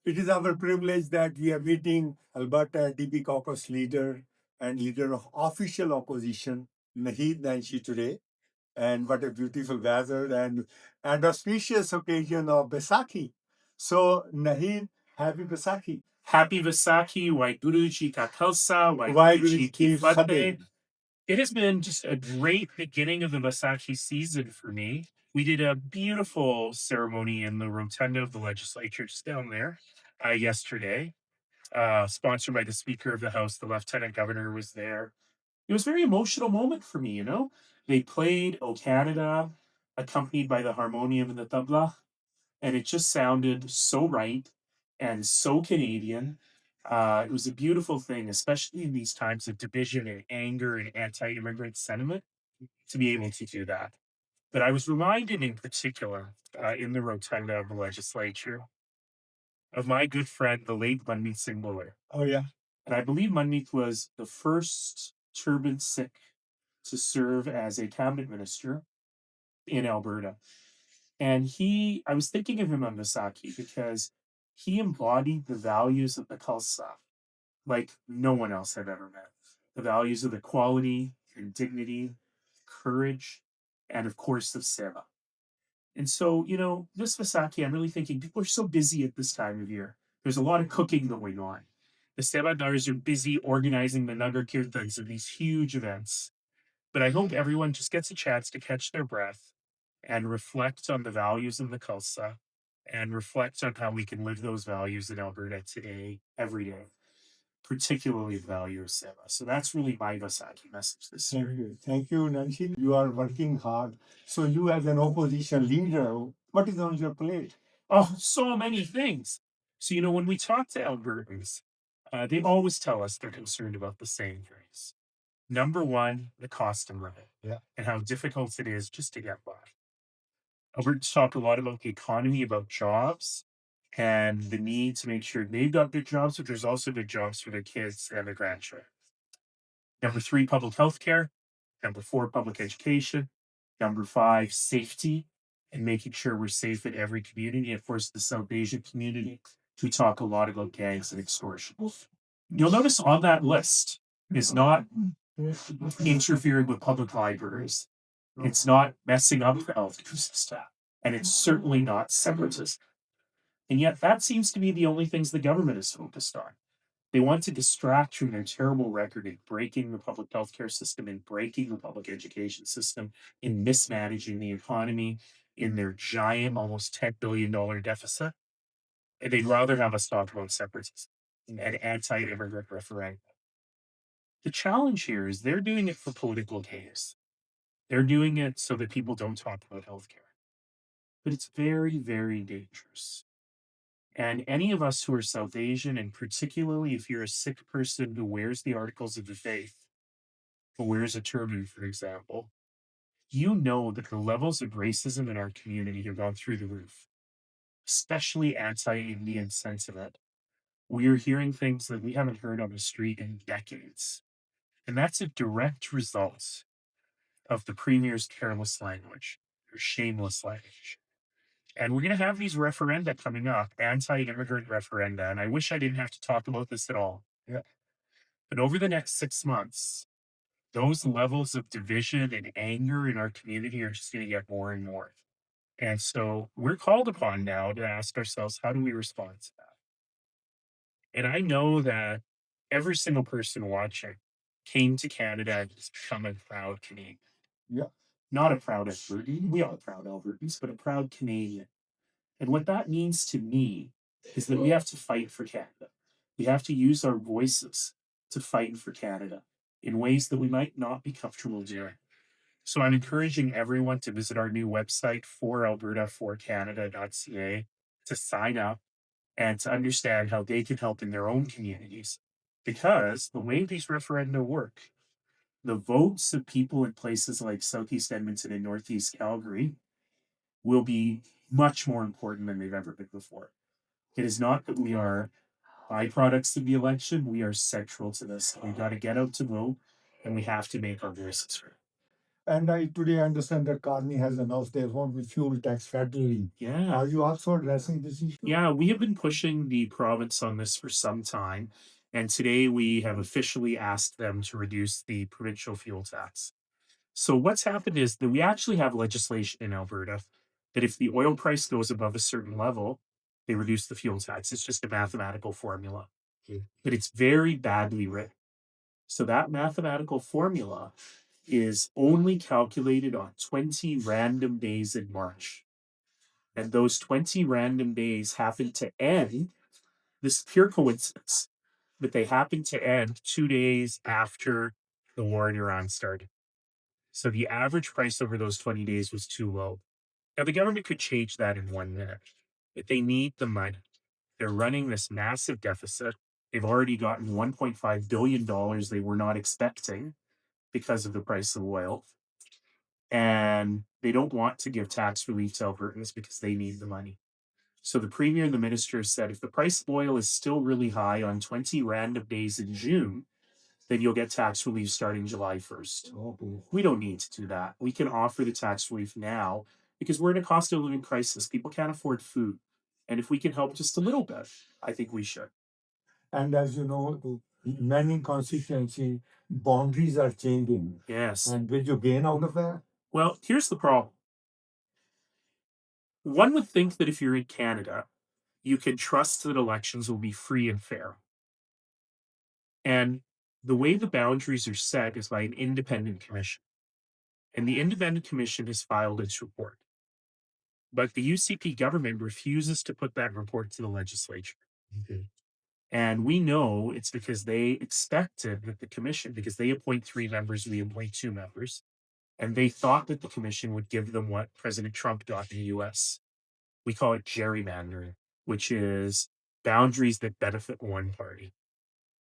It is our privilege that we are meeting Alberta NDP caucus leader and leader of official opposition, Naheed Nenshi, today. And what a beautiful weather and auspicious occasion of Vaisakhi. So, Naheed, happy Vaisakhi. Happy Vaisakhi, Waiguru Ji Ka Khalsa, Waheguru Waiguru Ji Ji Ki Ki Fateh. Fateh. It has been just a great beginning of the Vaisakhi season for me. We did a beautiful ceremony in the rotunda of the legislature just down there yesterday, sponsored by the Speaker of the House. The Lieutenant Governor was there. It was a very emotional moment for me, you know. They played O Canada, accompanied by the harmonium and the tabla, and it just sounded so right and so Canadian. It was a beautiful thing, especially in these times of division and anger and anti-immigrant sentiment, to be able to do that. But I was reminded, in particular, in the rotunda of the legislature, of my good friend, the late Manmeet Singh Bhullar. Oh, yeah. And I believe Manmeet was the first turban Sikh to serve as a cabinet minister in Alberta. And I was thinking of him on Vaisakhi because he embodied the values of the Khalsa like no one else I've ever met. The values of equality and dignity, courage, and of course, of seva. And so, this Vaisakhi, I'm really thinking people are so busy at this time of year. There's a lot of cooking going on. The Sevadars are busy organizing the Nagar Kirtans and these huge events. But I hope everyone just gets a chance to catch their breath and reflect on the values of the Khalsa and reflect on how we can live those values in Alberta today, every day, particularly the value of seva. So that's really my Vaisakhi message this year. Thank you, Nancy. You are working hard. So, you as an opposition leader, what is on your plate? Oh, so many things. So, when we talk to Albertans, they always tell us they're concerned about the same things. Number one, the cost of living. Yeah. And how difficult it is just to get by. Albertans talk a lot about the economy, about jobs, and the need to make sure they've got good jobs, but there's also good jobs for their kids and their grandchildren. Number three, public health care. Number four, public education. Number five, safety and making sure we're safe in every community. Of course, the South Asian community, we talk a lot about gangs and extortion. You'll notice on that list is not interfering with public libraries. It's not messing up the healthcare system. And it's certainly not separatism. And yet that seems to be the only things the government is focused on. They want to distract from their terrible record in breaking the public healthcare system, in breaking the public education system, in mismanaging the economy, in their giant, almost $10 billion deficit. And they'd rather have us talk about separatism and anti-immigrant referendum. The challenge here is they're doing it for political gains. They're doing it so that people don't talk about healthcare. But it's very, very dangerous. And any of us who are South Asian, and particularly if you're a Sikh person who wears the articles of the faith, who wears a turban, for example, you know that the levels of racism in our community have gone through the roof, especially anti-Indian sentiment. We are hearing things that we haven't heard on the street in decades. And that's a direct result of the Premier's careless language, or shameless language. And we're going to have these referenda coming up, anti-immigrant referenda. And I wish I didn't have to talk about this at all. Yeah. But over the next 6 months, those levels of division and anger in our community are just going to get more and more. And so we're called upon now to ask ourselves, how do we respond to that? And I know that every single person watching came to Canada and has become a proud Canadian. Yeah. Not a proud Albertan. We are proud Albertans, but a proud Canadian. And what that means to me is that we have to fight for Canada. We have to use our voices to fight for Canada in ways that we might not be comfortable doing. So I'm encouraging everyone to visit our new website, foralberta4canada.ca, to sign up and to understand how they can help in their own communities. Because the way these referenda work, the votes of people in places like Southeast Edmonton and Northeast Calgary will be much more important than they've ever been before. It is not that we are byproducts of the election, we are central to this. We've got to get out to vote, and we have to make our voices heard. And today I understand that Carney has announced there won't be fuel tax federally. Yeah. Are you also addressing this issue? Yeah, we have been pushing the province on this for some time. And today we have officially asked them to reduce the provincial fuel tax. So what's happened is that we actually have legislation in Alberta that if the oil price goes above a certain level, they reduce the fuel tax. It's just a mathematical formula, but it's very badly written. So that mathematical formula is only calculated on 20 random days in March. And those 20 random days happen to end, this is pure coincidence, but they happen to end 2 days after the war in Iran started. So the average price over those 20 days was too low. Now, the government could change that in 1 minute, but they need the money. They're running this massive deficit. They've already gotten $1.5 billion they were not expecting because of the price of oil. And they don't want to give tax relief to Albertans because they need the money. So the premier and the minister said if the price of oil is still really high on 20 random days in June, then you'll get tax relief starting July 1st. We don't need to do that. We can offer the tax relief now because we're in a cost of living crisis. People can't afford food. And if we can help just a little bit, I think we should. And as you know, many constituency boundaries are changing. Yes. And will you gain out of that? Well, here's the problem. One would think that if you're in Canada, you can trust that elections will be free and fair. And the way the boundaries are set is by an independent commission. And the independent commission has filed its report. But the UCP government refuses to put that report to the legislature. And we know it's because they expected that the commission, because they appoint 3 members, we appoint 2 members, and they thought that the commission would give them what President Trump got in the US. We call it gerrymandering, which is boundaries that benefit one party.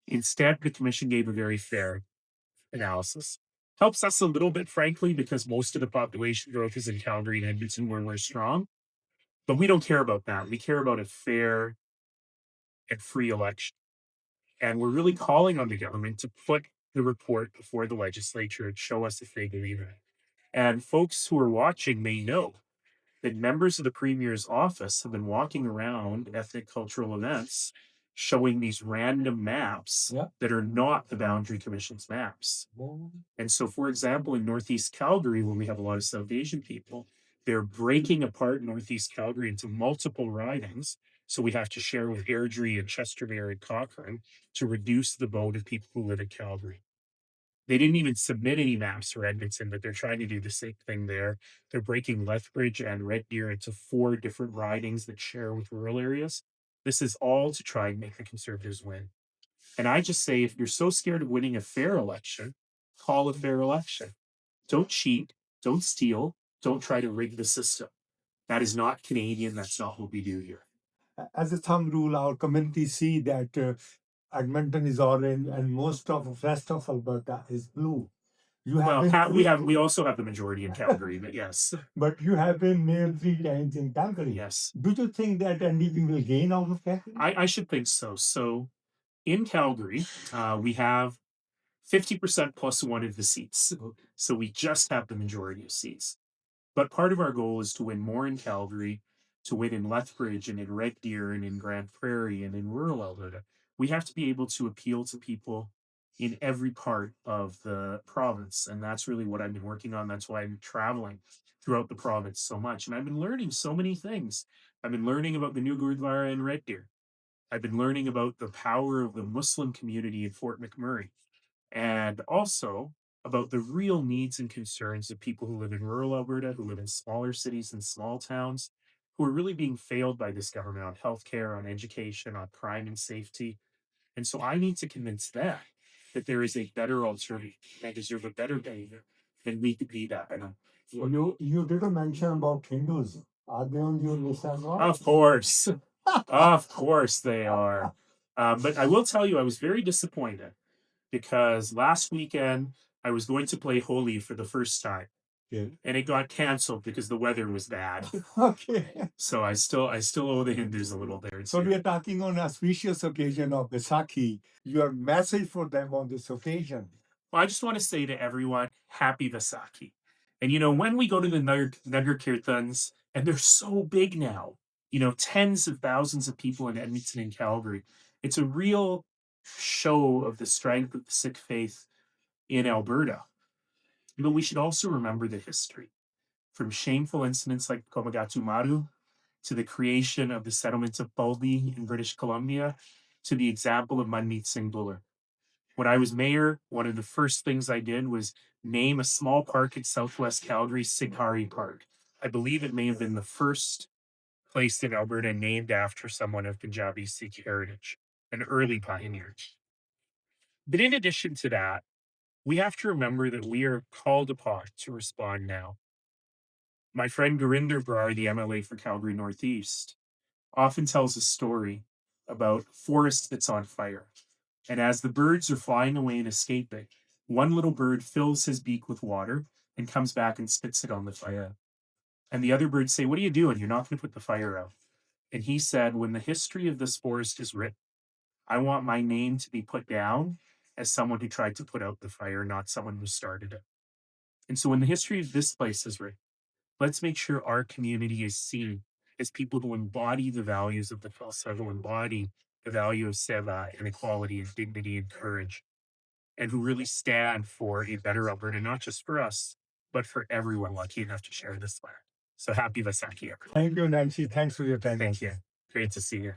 Instead, the commission gave a very fair analysis. Helps us a little bit, frankly, because most of the population growth is in Calgary and Edmonton, where we're strong. But we don't care about that. We care about a fair and free election. And we're really calling on the government to put the report before the legislature and show us if they believe it. And folks who are watching may know that members of the premier's office have been walking around ethnic cultural events showing these random maps that are not the Boundary Commission's maps. And so, for example, in Northeast Calgary, where we have a lot of South Asian people, they're breaking apart Northeast Calgary into multiple ridings. So we have to share with Airdrie and Chestermere and Cochrane to reduce the vote of people who live in Calgary. They didn't even submit any maps for Edmonton, but they're trying to do the same thing there. They're breaking Lethbridge and Red Deer into 4 different ridings that share with rural areas. This is all to try and make the Conservatives win. And I just say, if you're so scared of winning a fair election, call a fair election. Don't cheat, don't steal, don't try to rig the system. That is not Canadian. That's not what we do here. As a thumb rule, our community see that Edmonton is orange and most of the rest of Alberta is blue. You have we also have the majority in Calgary, but yes. But you have been mayor 3 times in Calgary. Yes. Do you think that NDP will gain out of that? I should think so. So in Calgary, we have 50% plus 1 of the seats. So we just have the majority of seats. But part of our goal is to win more in Calgary, to win in Lethbridge and in Red Deer and in Grand Prairie and in rural Alberta. We have to be able to appeal to people in every part of the province. And that's really what I've been working on. That's why I'm traveling throughout the province so much. And I've been learning so many things. I've been learning about the new Gurdwara in Red Deer. I've been learning about the power of the Muslim community in Fort McMurray, and also about the real needs and concerns of people who live in rural Alberta, who live in smaller cities and small towns, who are really being failed by this government on healthcare, on education, on crime and safety. And so I need to convince them that there is a better alternative and deserve a better day than we could be that. You didn't mention about Hindus. Are they on your list as well? Of course. Of course they are. But I will tell you, I was very disappointed because last weekend I was going to play Holi for the first time. Yeah. And it got canceled because the weather was bad. Okay. So I still owe the Hindus a little there. So we are talking on auspicious occasion of Vaisakhi. Your message for them on this occasion. Well, I just want to say to everyone, happy Vaisakhi. And when we go to the Nagar Kirtans, and they're so big now, tens of thousands of people in Edmonton and Calgary, it's a real show of the strength of the Sikh faith in Alberta. But we should also remember the history, from shameful incidents like Komagatu Maru to the creation of the settlement of Baldy in British Columbia to the example of Manmeet Singh Bhullar. When I was mayor, one of the first things I did was name a small park in southwest Calgary, Sighari Park. I believe it may have been the first place in Alberta named after someone of Punjabi Sikh heritage, an early pioneer. But in addition to that, we have to remember that we are called upon to respond now. My friend Gurinder Brar, the MLA for Calgary Northeast, often tells a story about a forest that's on fire. And as the birds are flying away and escaping, one little bird fills his beak with water and comes back and spits it on the fire. And the other birds say, "What are you doing? You're not going to put the fire out." And he said, "When the history of this forest is written, I want my name to be put down as someone who tried to put out the fire, not someone who started it." And so when the history of this place is written, let's make sure our community is seen as people who embody the values of the Khalsa, who embody the value of seva and equality and dignity and courage, and who really stand for a better Alberta, not just for us, but for everyone lucky enough to share this land. So happy Vaisakhi, everyone. Thank you, Nancy. Thanks for your time. Thank you. Great to see you.